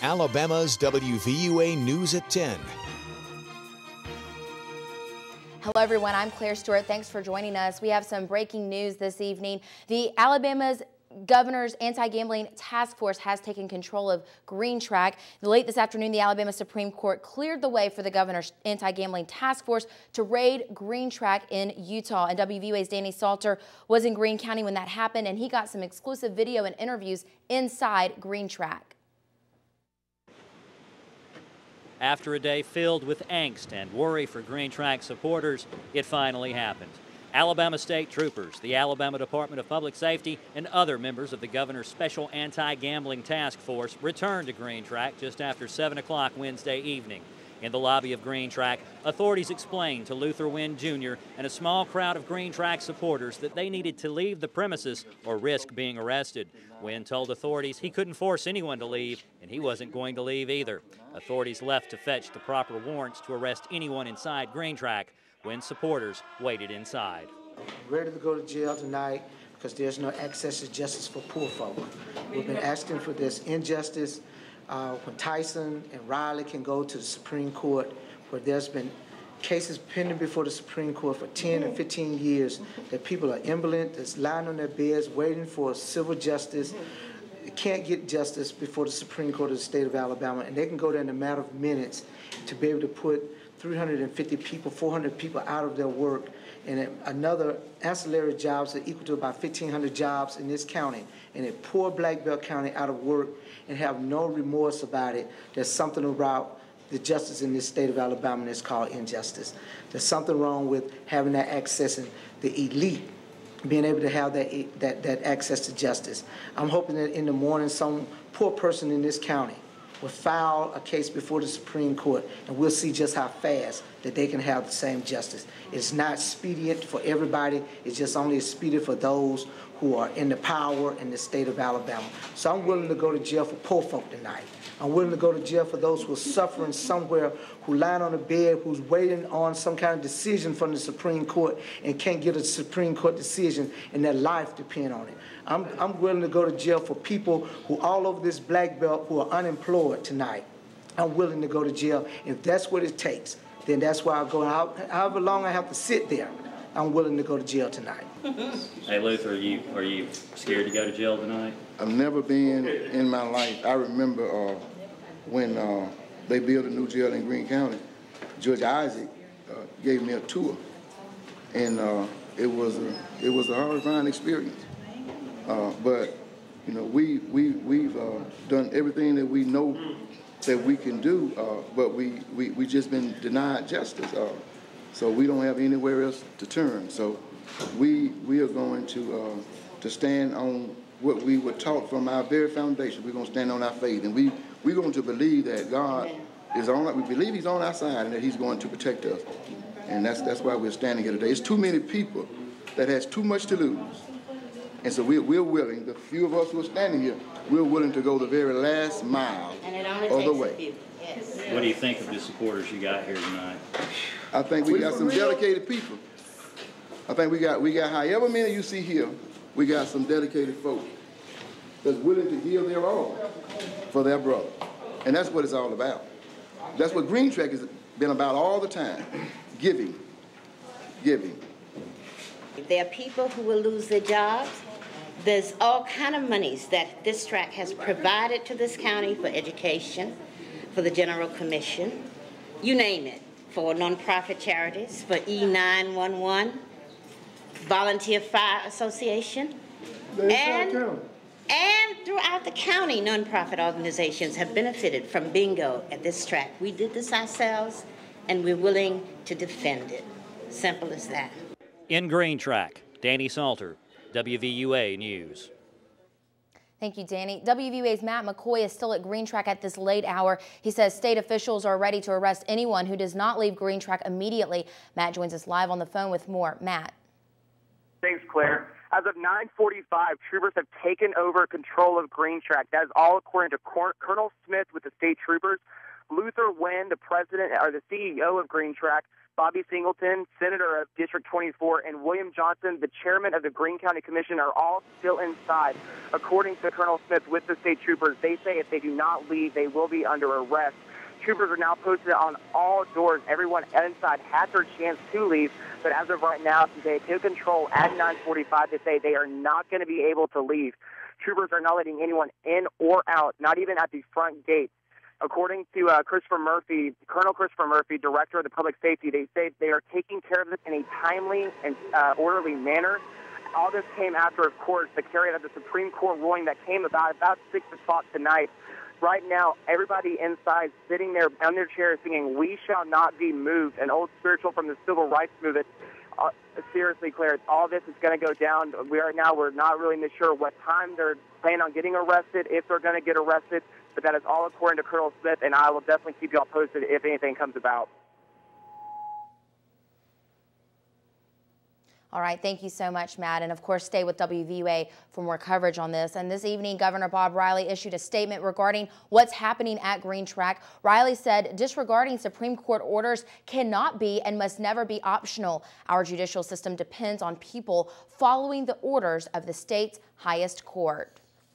Alabama's WVUA News at 10. Hello, everyone. I'm Claire Stewart. Thanks for joining us. We have some breaking news this evening. The Alabama's Governor's Anti-Gambling Task Force has taken control of Greenetrack. Late this afternoon, the Alabama Supreme Court cleared the way for the Governor's Anti-Gambling Task Force to raid Greenetrack in Utah. And WVUA's Danny Salter was in Greene County when that happened, and he got some exclusive video and interviews inside Greenetrack. After a day filled with angst and worry for Greenetrack supporters, it finally happened. Alabama State Troopers, the Alabama Department of Public Safety, and other members of the Governor's Special Anti-Gambling Task Force returned to Greenetrack just after 7 o'clock Wednesday evening. In the lobby of Greenetrack, authorities explained to Luther Wynn Jr. and a small crowd of Greenetrack supporters that they needed to leave the premises or risk being arrested. Wynn told authorities he couldn't force anyone to leave, and he wasn't going to leave either. Authorities left to fetch the proper warrants to arrest anyone inside Greenetrack. Wynn's supporters waited inside. Ready to go to jail tonight because there's no access to justice for poor folk. We've been asking for this injustice. When Tyson and Riley can go to the Supreme Court, where there's been cases pending before the Supreme Court for 10 and 15 years, that people are indolent, that's lying on their beds waiting for civil justice, can't get justice before the Supreme Court of the state of Alabama, and they can go there in a matter of minutes to be able to put 350 people, 400 people out of their work, and another ancillary jobs that equal to about 1,500 jobs in this county, and a poor black belt county out of work and have no remorse about it. There's something about the justice in this state of Alabama that's called injustice. There's something wrong with having that access and the elite being able to have that access to justice. I'm hoping that in the morning some poor person in this county will file a case before the Supreme Court, and we'll see just how fast that they can have the same justice. It's not expedient for everybody. It's just only expedient for those who are in the power in the state of Alabama. So I'm willing to go to jail for poor folk tonight. I'm willing to go to jail for those who are suffering somewhere, who lying on a bed, who's waiting on some kind of decision from the Supreme Court and can't get a Supreme Court decision and their life depend on it. I'm willing to go to jail for people who all over this black belt who are unemployed tonight. I'm willing to go to jail. If that's what it takes, then that's why I'll go. However long I have to sit there, I'm willing to go to jail tonight. Hey, Luther, are you scared to go to jail tonight? I've never been in my life. I remember when they built a new jail in Greene County. Judge Isaac gave me a tour, and it was a horrifying experience. But you know, we've done everything that we know that we can do, but we just been denied justice. So we don't have anywhere else to turn. So we are going to stand on what we were taught from our very foundation. We're going to stand on our faith, and we're going to believe that God is on. We believe He's on our side, and that He's going to protect us. And that's why we're standing here today. It's too many people that has too much to lose. And so we're willing, the few of us who are standing here, we're willing to go the very last mile of the way. Yes. What do you think of the supporters you got here tonight? I think we got some dedicated people. I think we got however many you see here, we got some dedicated folks that's willing to give their all for their brother. And that's what it's all about. That's what Greenetrack has been about all the time, giving. There are people who will lose their jobs. There's all kind of monies that this track has provided to this county for education, for the General Commission, you name it, for nonprofit charities, for E911, Volunteer Fire Association, and throughout the county, nonprofit organizations have benefited from bingo at this track. We did this ourselves, and we're willing to defend it. Simple as that. In Greenetrack, Danny Salter, WVUA News. Thank you, Danny. WVUA's Matt McCoy is still at Greenetrack at this late hour. He says state officials are ready to arrest anyone who does not leave Greenetrack immediately. Matt joins us live on the phone with more. Matt. Thanks, Claire. As of 9:45, troopers have taken over control of Greenetrack. That is all according to Colonel Smith with the state troopers. Luther Wynn, the president or the CEO of Greenetrack, Bobby Singleton, Senator of District 24, and William Johnson, the chairman of the Greene County Commission, are all still inside. According to Colonel Smith with the state troopers, they say if they do not leave, they will be under arrest. Troopers are now posted on all doors. Everyone inside had their chance to leave, but as of right now, since they took control at 9:45, they say they are not going to be able to leave. Troopers are not letting anyone in or out, not even at the front gate. According to Christopher Murphy, Colonel Christopher Murphy, Director of the Public Safety, they say they are taking care of this in a timely and orderly manner. All this came after, of course, the carry out of the Supreme Court ruling that came about 6 o'clock tonight. Right now, everybody inside sitting there on their chairs singing, "We shall not be moved," an old spiritual from the civil rights movement. Seriously, Claire, all this is going to go down. We're not really sure what time they're planning on getting arrested, if they're going to get arrested, but that is all according to Colonel Smith, and I will definitely keep you all posted if anything comes about. All right, thank you so much, Matt. And of course, stay with WVUA for more coverage on this. And this evening, Governor Bob Riley issued a statement regarding what's happening at Greenetrack. Riley said disregarding Supreme Court orders cannot be and must never be optional. Our judicial system depends on people following the orders of the state's highest court.